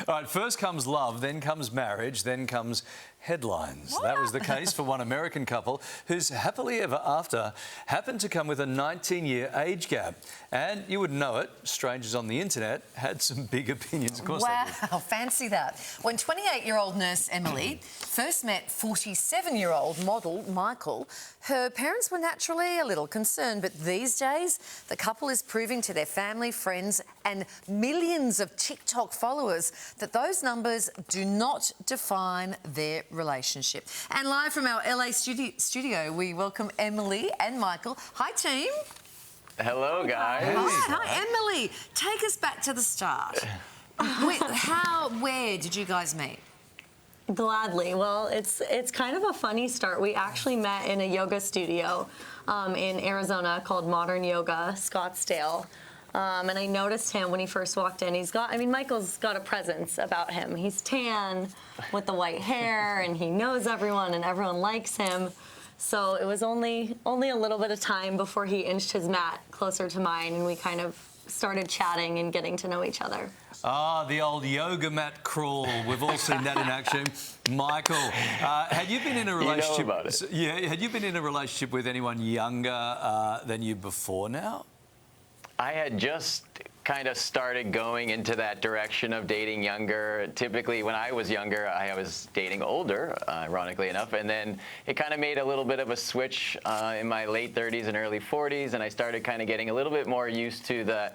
All right, first comes love, then comes marriage, then comes headlines. That was the case for one American couple whose happily ever after happened to come with a 19-year age gap. And you would know it, strangers on the internet had some big opinions. Of course they did. Wow, fancy that. When 28-year-old nurse Emily first met 47-year-old model Michael, her parents were naturally a little concerned. But these days, the couple is proving to their family, friends and millions of TikTok followers that those numbers do not define their relationship. And live from our LA studio, we welcome Emily and Michael. Hi, team. Hello, guys. Hi, Emily. Take us back to the start. Where did you guys meet? Gladly. Well, it's kind of a funny start. We actually met in a yoga studio in Arizona called Modern Yoga, Scottsdale. And I noticed him when he first walked in. Michael's got a presence about him. He's tan with the white hair, and he knows everyone, and everyone likes him. So it was only a little bit of time before he inched his mat closer to mine, and we kind of started chatting and getting to know each other. Ah, the old yoga mat crawl. We've all seen that in action. Michael, had you been in a relationship? You know about it. Yeah, had you been in a relationship with anyone younger than you before now? I had just kind of started going into that direction of dating younger. Typically, when I was younger, I was dating older, ironically enough, and then it kind of made a little bit of a switch in my late 30s and early 40s, and I started kind of getting a little bit more used to the,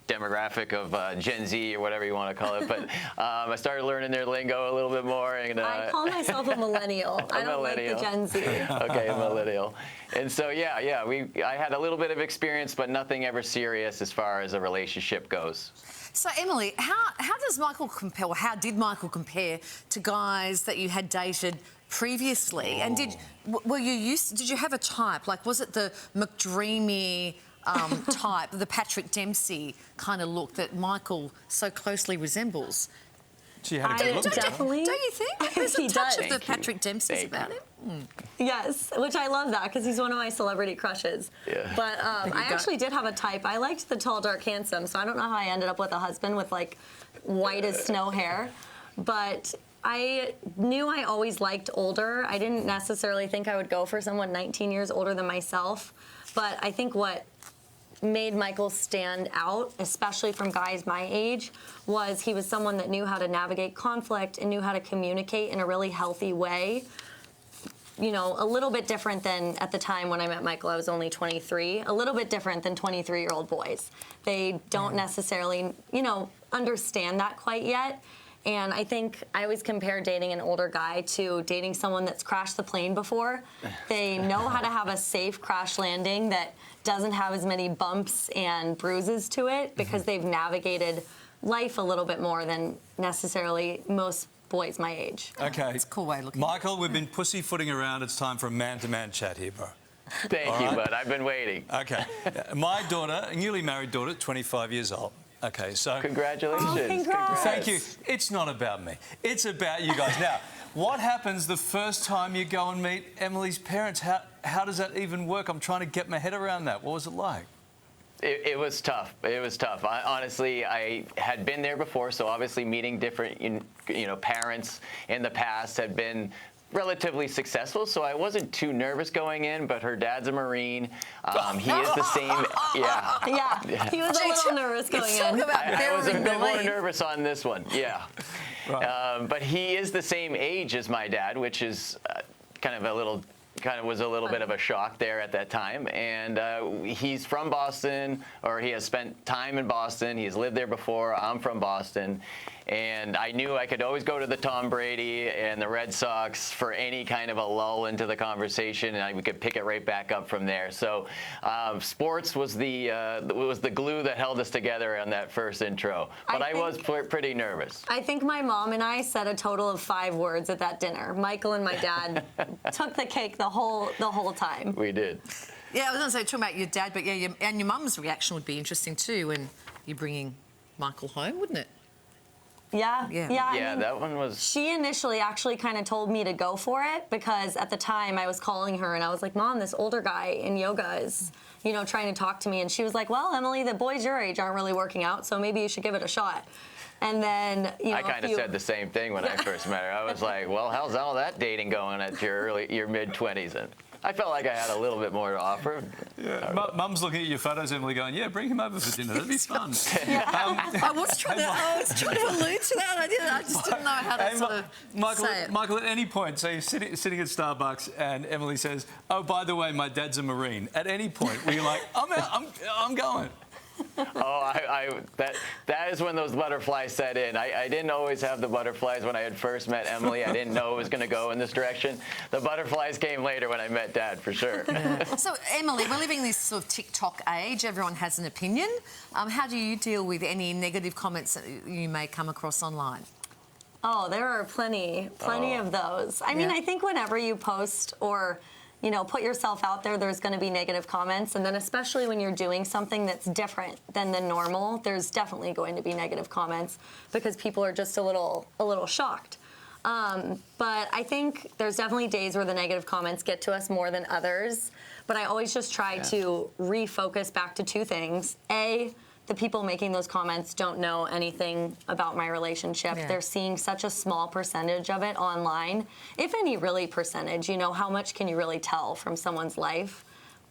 demographic of Gen Z or whatever you want to call it. But I started learning their lingo a little bit more. And I call myself a millennial. I don't like the Gen Z. Okay, a millennial. And so, I had a little bit of experience, but nothing ever serious as far as a relationship goes. So, Emily, how does Michael compare, or how did Michael compare to guys that you had dated previously? And did you have a type? Like, was it the McDreamy type, the Patrick Dempsey kind of look that Michael so closely resembles? She had a good look. Definitely. Don't you think? There's a touch of the Patrick Dempsey's about him. Yes, which I love that because he's one of my celebrity crushes. Yeah. But I actually did have a type. I liked the tall, dark, handsome, so I don't know how I ended up with a husband with, like, white as snow hair. But I knew I always liked older. I didn't necessarily think I would go for someone 19 years older than myself. But I think what made Michael stand out, especially from guys my age, was he was someone that knew how to navigate conflict and knew how to communicate in a really healthy way. You know, a little bit different than at the time when I met Michael, I was only 23, a little bit different than 23-year-old boys. They don't necessarily, understand that quite yet. And I think I always compare dating an older guy to dating someone that's crashed the plane before. They know how to have a safe crash landing that doesn't have as many bumps and bruises to it because they've navigated life a little bit more than necessarily most boys my age. Okay. It's a cool way of looking. Michael, we've been pussyfooting around. It's time for a man-to-man chat here, bro. Thank you, bud. I've been waiting. Okay. My daughter, a newly married daughter, 25 years old. Okay, so... Congratulations. Oh, congrats. Thank you. It's not about me. It's about you guys. Now, what happens the first time you go and meet Emily's parents? How does that even work? I'm trying to get my head around that. What was it like? It was tough. It was tough. Honestly, I had been there before, so obviously meeting different, parents in the past had been relatively successful, so I wasn't too nervous going in, but her dad's a Marine. He is the same, Yeah, he was a little nervous going in. I was a bit more nervous on this one, yeah. Right. But he is the same age as my dad, which is was a little bit of a shock there at that time. And he's from Boston, or he has spent time in Boston. He's lived there before. I'm from Boston. And I knew I could always go to the Tom Brady and the Red Sox for any kind of a lull into the conversation, and we could pick it right back up from there. So sports was the glue that held us together on that first intro. But I was pretty nervous. I think my mom and I said a total of 5 words at that dinner. Michael and my dad took the cake the whole time. We did. Yeah, I was going to say, talking about your dad, but yeah, and your mum's reaction would be interesting too when you're bringing Michael home, wouldn't it? Yeah. Yeah, that one was... She initially actually kind of told me to go for it because at the time I was calling her and I was like, Mom, this older guy in yoga is, trying to talk to me. And she was like, well, Emily, the boys your age aren't really working out, so maybe you should give it a shot. And then, I kind of said the same thing when I first met her. I was like, well, how's all that dating going at your mid-20s? And I felt like I had a little bit more to offer. Yeah. Mum's looking at your photos, Emily, going, yeah, bring him over for dinner. That'd be fun. I was trying to allude to that. I just didn't know how to sort of say it. Michael, at any point, so you're sitting at Starbucks and Emily says, oh, by the way, my dad's a Marine. At any point, were you like, I'm out, I'm going? Oh, that is when those butterflies set in. I didn't always have the butterflies when I had first met Emily. I didn't know it was going to go in this direction. The butterflies came later when I met Dad, for sure. So, Emily, we're living this sort of TikTok age. Everyone has an opinion. How do you deal with any negative comments that you may come across online? Oh, there are plenty of those. I mean, I think whenever you post or put yourself out there, there's going to be negative comments. And then especially when you're doing something that's different than the normal, there's definitely going to be negative comments because people are just a little shocked. But I think there's definitely days where the negative comments get to us more than others. But I always just try to refocus back to two things. A, the people making those comments don't know anything about my relationship. They're seeing such a small percentage of it online. If any really percentage, how much can you really tell from someone's life,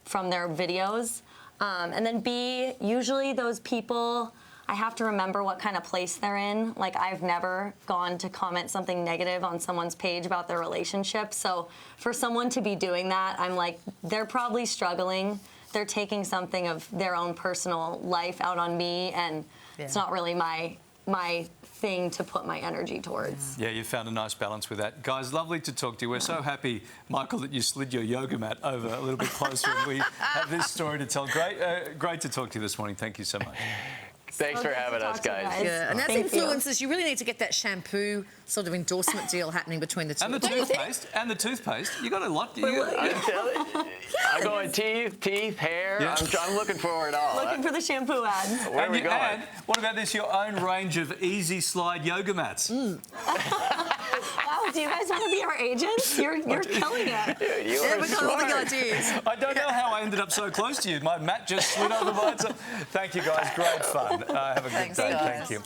from their videos? And then B, usually those people, I have to remember what kind of place they're in. Like, I've never gone to comment something negative on someone's page about their relationship. So for someone to be doing that, I'm like, they're probably struggling. They're taking something of their own personal life out on me, and it's not really my thing to put my energy towards. Yeah, you found a nice balance with that. Guys, lovely to talk to you. We're so happy, Michael, that you slid your yoga mat over a little bit closer and we have this story to tell. Great to talk to you this morning. Thank you so much. Thanks for having us, guys. Yeah, and as influencers, you really need to get that shampoo sort of endorsement deal happening between the two. And the toothpaste. And the toothpaste. You got a lot. I'm going teeth, hair. Yeah. I'm looking for it all. Looking for the shampoo ads. Where are we going? And what about this? Your own range of easy slide yoga mats. Wow, do you guys want to be our agents? You're killing it. Dude, you Yeah, are we got all the smart. ideas. I don't know how I ended up so close to you. My mat just slid over by itself. Thank you, guys. Great fun. Have a good day. Thanks, guys. Thank you.